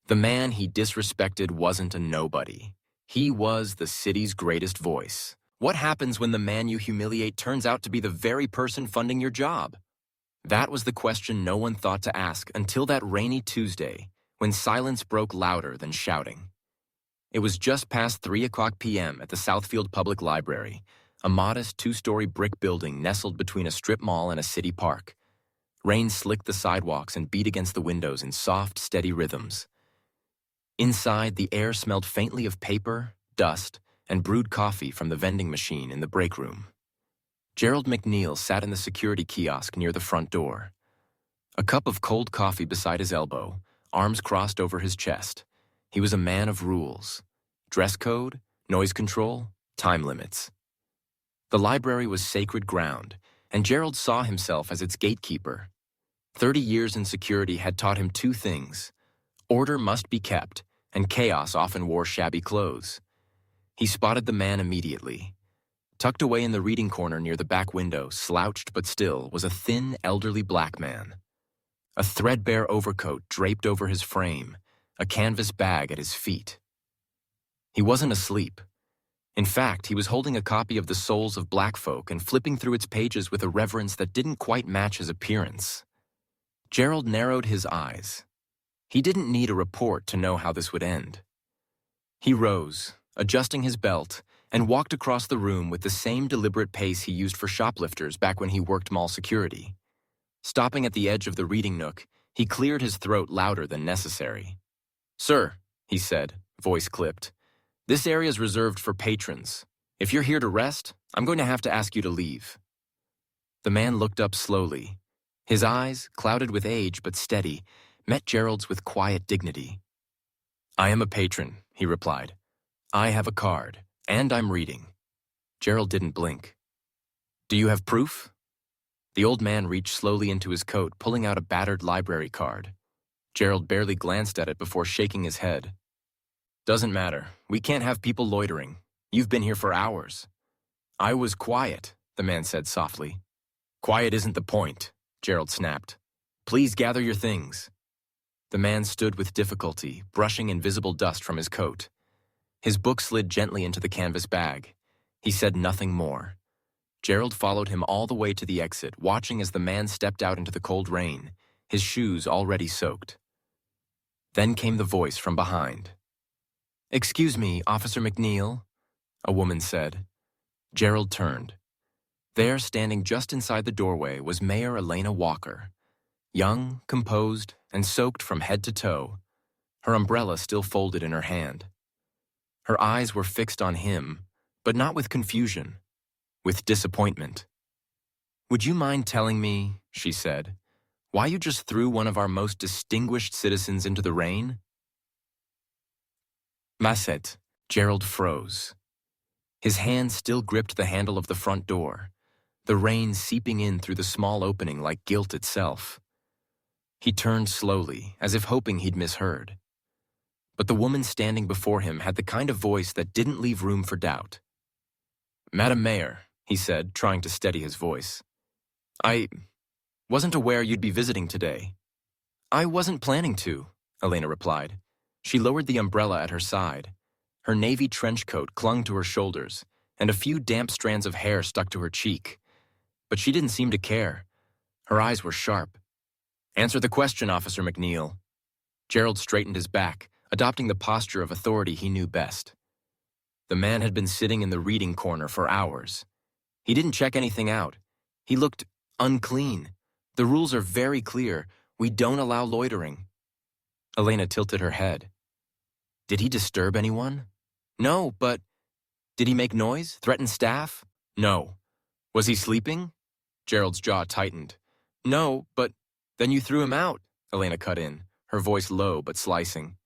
The man he disrespected wasn't a nobody. He was the city's greatest voice. What happens when the man you humiliate turns out to be the very person funding your job? That was the question no one thought to ask until that rainy Tuesday, when silence broke louder than shouting. It was just past 3:00 p.m. at the Southfield Public Library, a modest two-story brick building nestled between a strip mall and a city park. Rain slicked the sidewalks and beat against the windows in soft, steady rhythms. Inside, the air smelled faintly of paper, dust, and brewed coffee from the vending machine in the break room. Gerald McNeil sat in the security kiosk near the front door. A cup of cold coffee beside his elbow, arms crossed over his chest. He was a man of rules. Dress code, noise control, time limits. The library was sacred ground, and Gerald saw himself as its gatekeeper. 30 years in security had taught him two things. Order must be kept, and chaos often wore shabby clothes. He spotted the man immediately. Tucked away in the reading corner near the back window, slouched but still, was a thin, elderly black man. A threadbare overcoat draped over his frame, a canvas bag at his feet. He wasn't asleep. In fact, he was holding a copy of The Souls of Black Folk and flipping through its pages with a reverence that didn't quite match his appearance. Gerald narrowed his eyes. He didn't need a report to know how this would end. He rose, adjusting his belt, and walked across the room with the same deliberate pace he used for shoplifters back when he worked mall security. Stopping at the edge of the reading nook, he cleared his throat louder than necessary. "Sir," he said, voice clipped, "this area is reserved for patrons. If you're here to rest, I'm going to have to ask you to leave." The man looked up slowly. His eyes, clouded with age but steady, met Gerald's with quiet dignity. "I am a patron," he replied. "I have a card, and I'm reading." Gerald didn't blink. "Do you have proof?" The old man reached slowly into his coat, pulling out a battered library card. Gerald barely glanced at it before shaking his head. "Doesn't matter. We can't have people loitering. You've been here for hours." "I was quiet," the man said softly. "Quiet isn't the point," Gerald snapped. "Please gather your things." The man stood with difficulty, brushing invisible dust from his coat. His book slid gently into the canvas bag. He said nothing more. Gerald followed him all the way to the exit, watching as the man stepped out into the cold rain, his shoes already soaked. Then came the voice from behind. "Excuse me, Officer McNeil," a woman said. Gerald turned. There, standing just inside the doorway, was Mayor Elena Walker. Young, composed, and soaked from head to toe, her umbrella still folded in her hand. Her eyes were fixed on him, but not with confusion, with disappointment. "Would you mind telling me," she said, "why you just threw one of our most distinguished citizens into the rain?" Masset, Gerald froze. His hand still gripped the handle of the front door, the rain seeping in through the small opening like guilt itself. He turned slowly, as if hoping he'd misheard. But the woman standing before him had the kind of voice that didn't leave room for doubt. "Madam Mayor," he said, trying to steady his voice, "I wasn't aware you'd be visiting today." "I wasn't planning to," Elena replied. She lowered the umbrella at her side. Her navy trench coat clung to her shoulders, and a few damp strands of hair stuck to her cheek. But she didn't seem to care. Her eyes were sharp. "Answer the question, Officer McNeil." Gerald straightened his back, adopting the posture of authority he knew best. The man had been sitting in the reading corner for hours. He didn't check anything out. He looked unclean. The rules are very clear. We don't allow loitering. Elena tilted her head. "Did he disturb anyone?" "No, but..." "Did he make noise? Threaten staff?" "No." "Was he sleeping?" Gerald's jaw tightened. "No, but..." "Then you threw him out," Elena cut in, her voice low but slicing.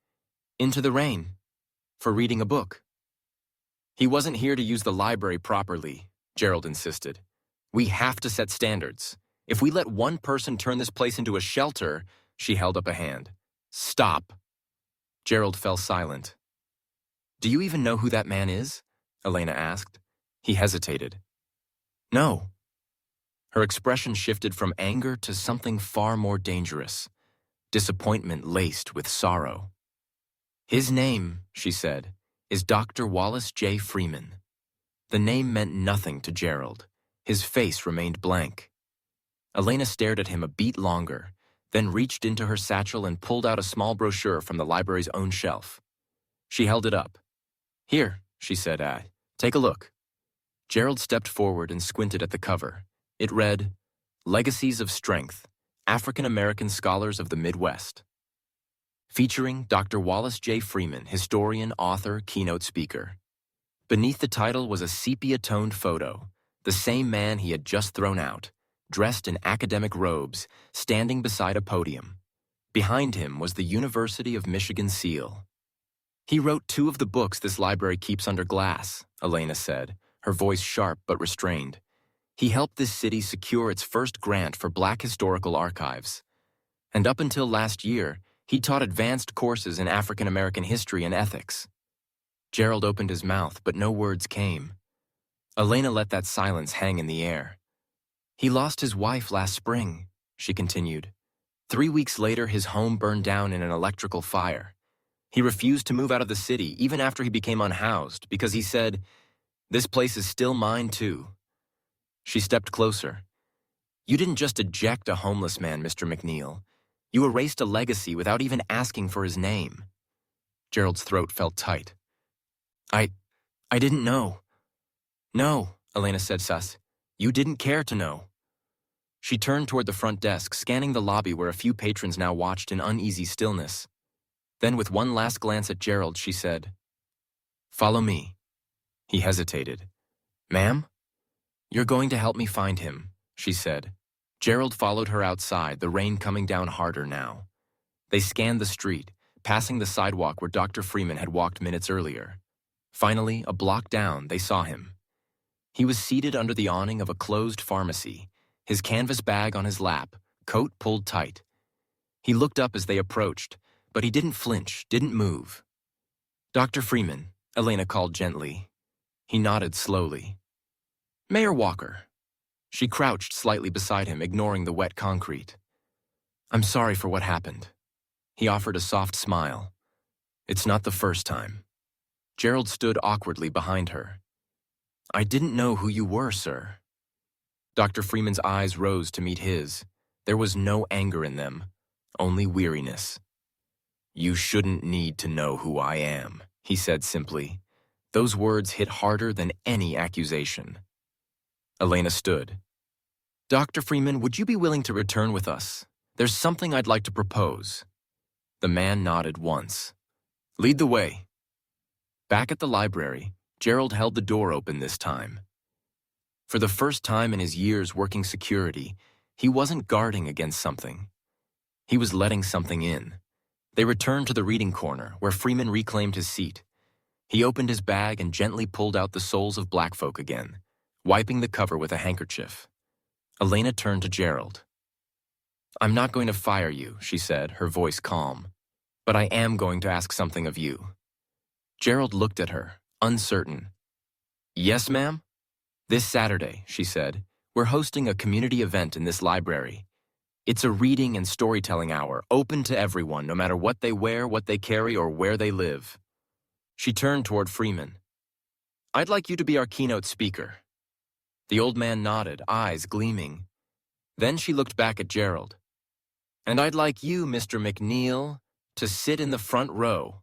"Into the rain. For reading a book." "He wasn't here to use the library properly," Gerald insisted. "We have to set standards. If we let one person turn this place into a shelter..." She held up a hand. "Stop." Gerald fell silent. "Do you even know who that man is?" Elena asked. He hesitated. "No." Her expression shifted from anger to something far more dangerous, disappointment laced with sorrow. His name, she said, is Dr. Wallace J. Freeman. The name meant nothing to Gerald. His face remained blank. Elena stared at him a beat longer, then reached into her satchel and pulled out a small brochure from the library's own shelf. She held it up. Here, she said, take a look. Gerald stepped forward and squinted at the cover. It read, Legacies of Strength, African American Scholars of the Midwest. Featuring Dr. Wallace J. Freeman, historian, author, keynote speaker. Beneath the title was a sepia-toned photo, the same man he had just thrown out, dressed in academic robes, standing beside a podium. Behind him was the University of Michigan seal. He wrote 2 of the books this library keeps under glass, Elena said, her voice sharp but restrained. He helped this city secure its first grant for Black historical archives. And up until last year, he taught advanced courses in African American history and ethics. Gerald opened his mouth, but no words came. Elena let that silence hang in the air. He lost his wife last spring, she continued. 3 weeks later, his home burned down in an electrical fire. He refused to move out of the city, even after he became unhoused, because he said, "This place is still mine, too." She stepped closer. You didn't just eject a homeless man, Mr. McNeil. You erased a legacy without even asking for his name. Gerald's throat felt tight. I didn't know. No, Elena said sus. You didn't care to know. She turned toward the front desk, scanning the lobby where a few patrons now watched in uneasy stillness. Then, with one last glance at Gerald, she said, Follow me. He hesitated. Ma'am? You're going to help me find him, she said. Gerald followed her outside, the rain coming down harder now. They scanned the street, passing the sidewalk where Dr. Freeman had walked minutes earlier. Finally, a block down, they saw him. He was seated under the awning of a closed pharmacy, his canvas bag on his lap, coat pulled tight. He looked up as they approached, but he didn't flinch, didn't move. Dr. Freeman, Elena called gently. He nodded slowly. Mayor Walker. She crouched slightly beside him, ignoring the wet concrete. I'm sorry for what happened. He offered a soft smile. It's not the first time. Gerald stood awkwardly behind her. I didn't know who you were, sir. Dr. Freeman's eyes rose to meet his. There was no anger in them, only weariness. You shouldn't need to know who I am, he said simply. Those words hit harder than any accusation. Elena stood. Dr. Freeman, would you be willing to return with us? There's something I'd like to propose. The man nodded once. Lead the way. Back at the library, Gerald held the door open this time. For the first time in his years working security, he wasn't guarding against something. He was letting something in. They returned to the reading corner, where Freeman reclaimed his seat. He opened his bag and gently pulled out the Souls of Black Folk again, wiping the cover with a handkerchief. Elena turned to Gerald. I'm not going to fire you, she said, her voice calm. But I am going to ask something of you. Gerald looked at her, uncertain. Yes, ma'am? This Saturday, she said, we're hosting a community event in this library. It's a reading and storytelling hour, open to everyone, no matter what they wear, what they carry, or where they live. She turned toward Freeman. I'd like you to be our keynote speaker. The old man nodded, eyes gleaming. Then she looked back at Gerald. And I'd like you, Mr. McNeil, to sit in the front row.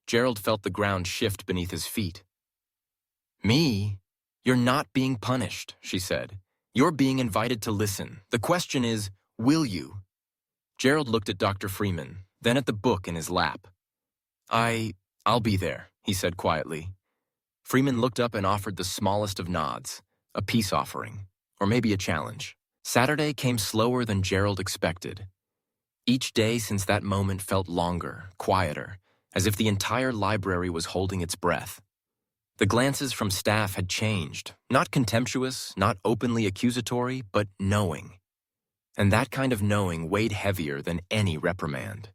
Gerald felt the ground shift beneath his feet. Me? You're not being punished, she said. You're being invited to listen. The question is, will you? Gerald looked at Dr. Freeman, then at the book in his lap. I'll be there, he said quietly. Freeman looked up and offered the smallest of nods, a peace offering, or maybe a challenge. Saturday came slower than Gerald expected. Each day since that moment felt longer, quieter, as if the entire library was holding its breath. The glances from staff had changed, not contemptuous, not openly accusatory, but knowing. And that kind of knowing weighed heavier than any reprimand.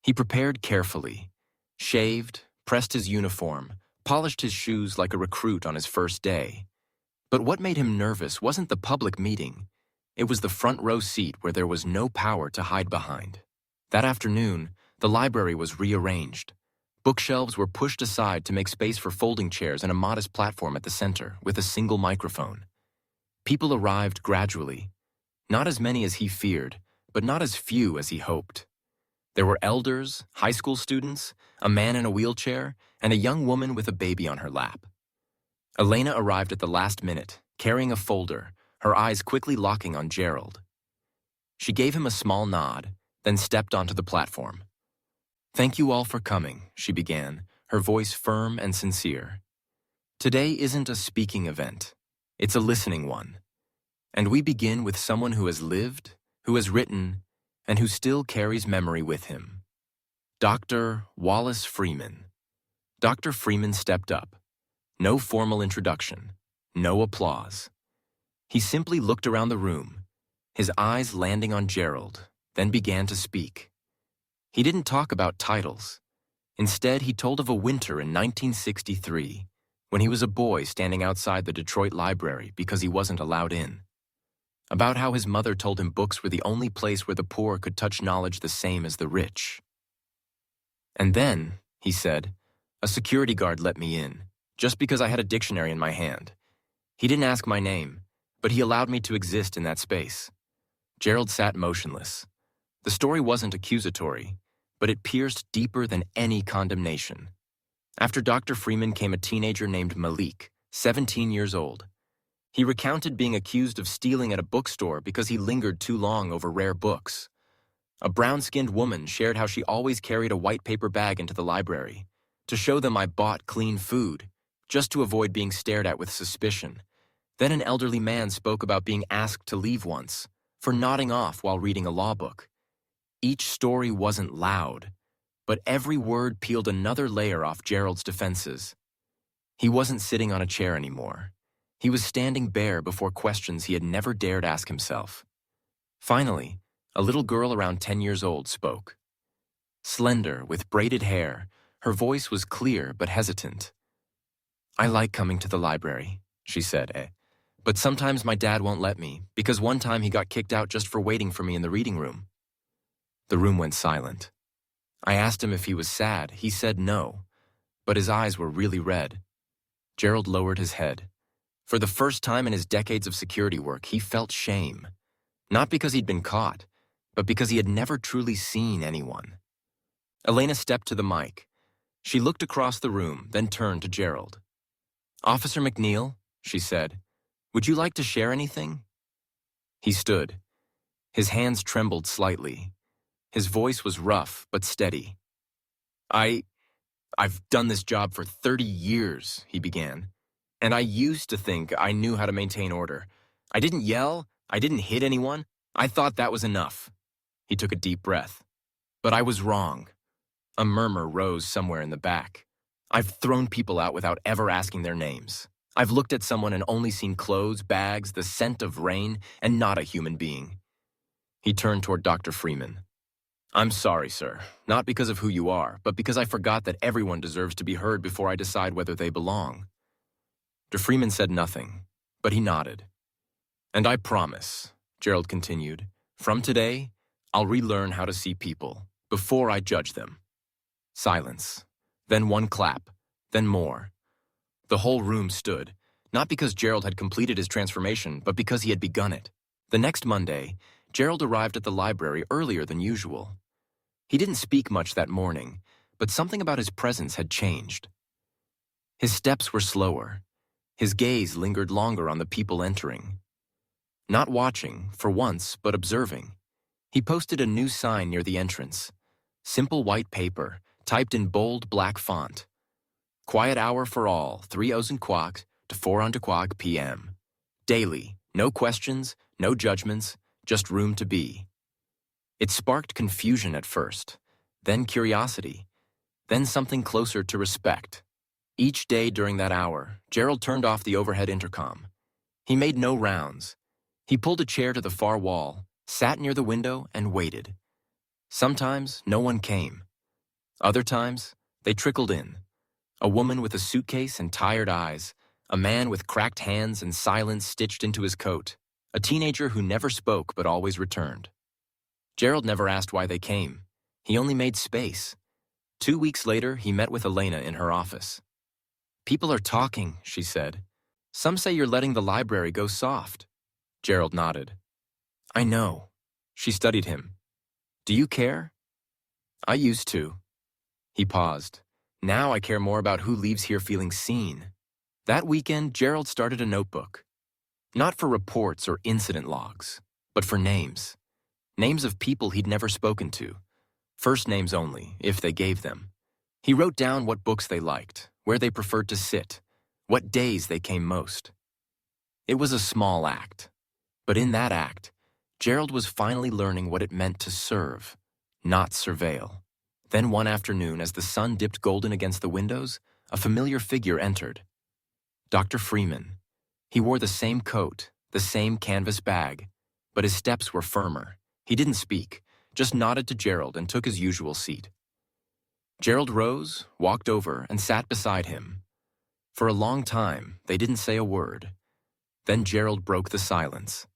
He prepared carefully, shaved, pressed his uniform, polished his shoes like a recruit on his first day. But what made him nervous wasn't the public meeting. It was the front row seat where there was no power to hide behind. That afternoon, the library was rearranged. Bookshelves were pushed aside to make space for folding chairs and a modest platform at the center with a single microphone. People arrived gradually, not as many as he feared, but not as few as he hoped. There were elders, high school students, a man in a wheelchair, and a young woman with a baby on her lap. Elena arrived at the last minute, carrying a folder, her eyes quickly locking on Gerald. She gave him a small nod, then stepped onto the platform. "Thank you all for coming," she began, her voice firm and sincere. "Today isn't a speaking event. It's a listening one. And we begin with someone who has lived, who has written, and who still carries memory with him. Dr. Wallace Freeman." Dr. Freeman stepped up. No formal introduction, no applause. He simply looked around the room, his eyes landing on Gerald, then began to speak. He didn't talk about titles. Instead, he told of a winter in 1963, when he was a boy standing outside the Detroit Library because he wasn't allowed in. About how his mother told him books were the only place where the poor could touch knowledge the same as the rich. "And then," he said, "a security guard let me in, just because I had a dictionary in my hand. He didn't ask my name, but he allowed me to exist in that space." Gerald sat motionless. The story wasn't accusatory, but it pierced deeper than any condemnation. After Dr. Freeman came a teenager named Malik, 17 years old. He recounted being accused of stealing at a bookstore because he lingered too long over rare books. A brown-skinned woman shared how she always carried a white paper bag into the library to show them I bought clean food, just to avoid being stared at with suspicion. Then an elderly man spoke about being asked to leave once, for nodding off while reading a law book. Each story wasn't loud, but every word peeled another layer off Gerald's defenses. He wasn't sitting on a chair anymore. He was standing bare before questions he had never dared ask himself. Finally, a little girl around 10 years old spoke. Slender, with braided hair, her voice was clear but hesitant. "I like coming to the library," she said, "but sometimes my dad won't let me, because one time he got kicked out just for waiting for me in the reading room." The room went silent. I asked him if he was sad. He said no, but his eyes were really red. Gerald lowered his head. For the first time in his decades of security work, he felt shame. Not because he'd been caught, but because he had never truly seen anyone. Elena stepped to the mic. She looked across the room, then turned to Gerald. "Officer McNeil," she said, "would you like to share anything?" He stood. His hands trembled slightly. His voice was rough but steady. I've done this job for 30 years, he began, and I used to think I knew how to maintain order. I didn't yell, I didn't hit anyone. I thought that was enough." He took a deep breath. "But I was wrong." A murmur rose somewhere in the back. "I've thrown people out without ever asking their names. I've looked at someone and only seen clothes, bags, the scent of rain, and not a human being." He turned toward Dr. Freeman. "I'm sorry, sir, not because of who you are, but because I forgot that everyone deserves to be heard before I decide whether they belong." Dr. Freeman said nothing, but he nodded. "And I promise," Gerald continued, "from today, I'll relearn how to see people before I judge them." Silence. Then one clap. Then more. The whole room stood, not because Gerald had completed his transformation, but because he had begun it. The next Monday, Gerald arrived at the library earlier than usual. He didn't speak much that morning, but something about his presence had changed. His steps were slower. His gaze lingered longer on the people entering. Not watching, for once, but observing. He posted a new sign near the entrance. Simple white paper, typed in bold black font. "Quiet hour for all, 3 o'clock to 4 o'clock p.m. Daily, no questions, no judgments, just room to be." It sparked confusion at first, then curiosity, then something closer to respect. Each day during that hour, Gerald turned off the overhead intercom. He made no rounds. He pulled a chair to the far wall, sat near the window, and waited. Sometimes no one came. Other times, they trickled in. A woman with a suitcase and tired eyes, a man with cracked hands and silence stitched into his coat, a teenager who never spoke but always returned. Gerald never asked why they came. He only made space. 2 weeks later, he met with Elena in her office. "People are talking," she said. "Some say you're letting the library go soft." Gerald nodded. "I know." She studied him. "Do you care?" "I used to." He paused. "Now I care more about who leaves here feeling seen." That weekend, Gerald started a notebook. Not for reports or incident logs, but for names. Names of people he'd never spoken to. First names only, if they gave them. He wrote down what books they liked, where they preferred to sit, what days they came most. It was a small act. But in that act, Gerald was finally learning what it meant to serve, not surveil. Then one afternoon, as the sun dipped golden against the windows, a familiar figure entered. Dr. Freeman. He wore the same coat, the same canvas bag, but his steps were firmer. He didn't speak, just nodded to Gerald and took his usual seat. Gerald rose, walked over, and sat beside him. For a long time, they didn't say a word. Then Gerald broke the silence.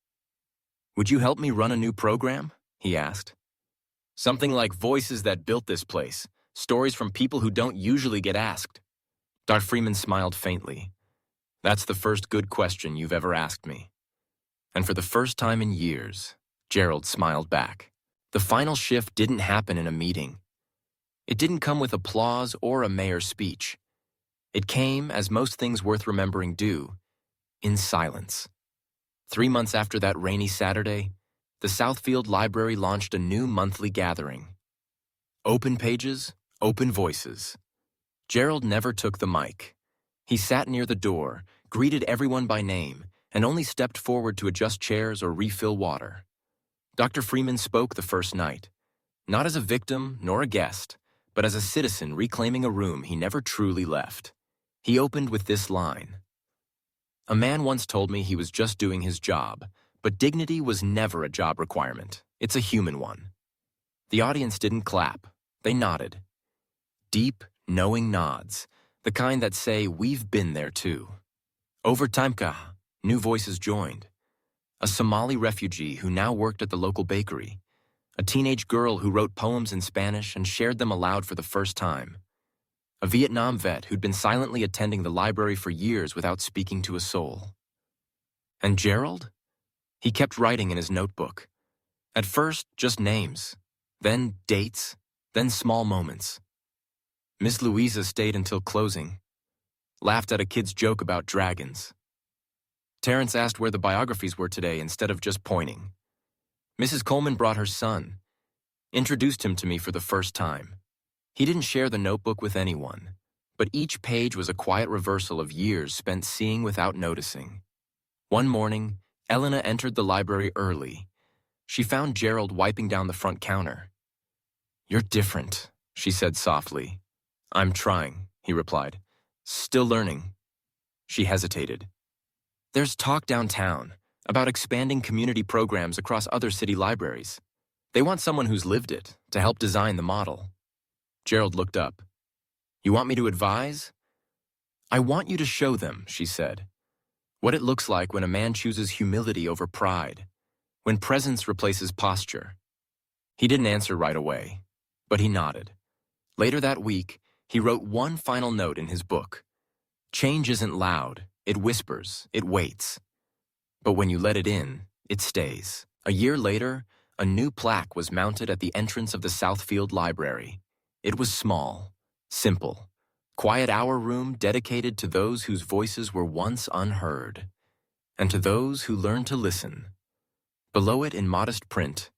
"Would you help me run a new program?" he asked. "Something like Voices That Built This Place, stories from people who don't usually get asked." Dr. Freeman smiled faintly. "That's the first good question you've ever asked me." And for the first time in years, Gerald smiled back. The final shift didn't happen in a meeting. It didn't come with applause or a mayor's speech. It came, as most things worth remembering do, in silence. 3 months after that rainy Saturday, the Southfield Library launched a new monthly gathering. Open pages, open voices. Gerald never took the mic. He sat near the door, greeted everyone by name, and only stepped forward to adjust chairs or refill water. Dr. Freeman spoke the first night, not as a victim nor a guest, but as a citizen reclaiming a room he never truly left. He opened with this line. "A man once told me he was just doing his job, but dignity was never a job requirement. It's a human one." The audience didn't clap. They nodded. Deep, knowing nods, the kind that say, "We've been there too." Over Timka, new voices joined. A Somali refugee who now worked at the local bakery. A teenage girl who wrote poems in Spanish and shared them aloud for the first time. A Vietnam vet who'd been silently attending the library for years without speaking to a soul. And Gerald? He kept writing in his notebook. At first, just names, then dates, then small moments. Miss Louisa stayed until closing, laughed at a kid's joke about dragons. Terrence asked where the biographies were today instead of just pointing. Mrs. Coleman brought her son, introduced him to me for the first time. He didn't share the notebook with anyone, but each page was a quiet reversal of years spent seeing without noticing. One morning, Elena entered the library early. She found Gerald wiping down the front counter. "You're different," she said softly. "I'm trying," he replied. "Still learning." She hesitated. "There's talk downtown about expanding community programs across other city libraries. They want someone who's lived it to help design the model." Gerald looked up. "You want me to advise?" "I want you to show them," she said, "what it looks like when a man chooses humility over pride, when presence replaces posture." He didn't answer right away, but he nodded. Later that week, he wrote one final note in his book. Change isn't loud, it whispers, it waits. But when you let it in, it stays. A year later, a new plaque was mounted at the entrance of the Southfield Library. It was small, simple, quiet hour room dedicated to those whose voices were once unheard, and to those who learned to listen. Below it in modest print,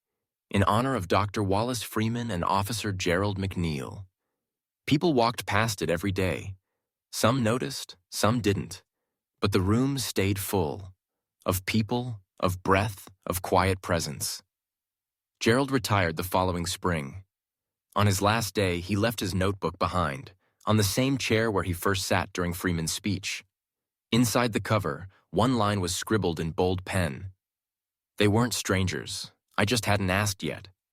in honor of Dr. Wallace Freeman and Officer Gerald McNeil. People walked past it every day. Some noticed, some didn't. But the room stayed full, of people, of breath, of quiet presence. Gerald retired the following spring. On his last day, he left his notebook behind, on the same chair where he first sat during Freeman's speech. Inside the cover, one line was scribbled in bold pen. "They weren't strangers. I just hadn't asked yet."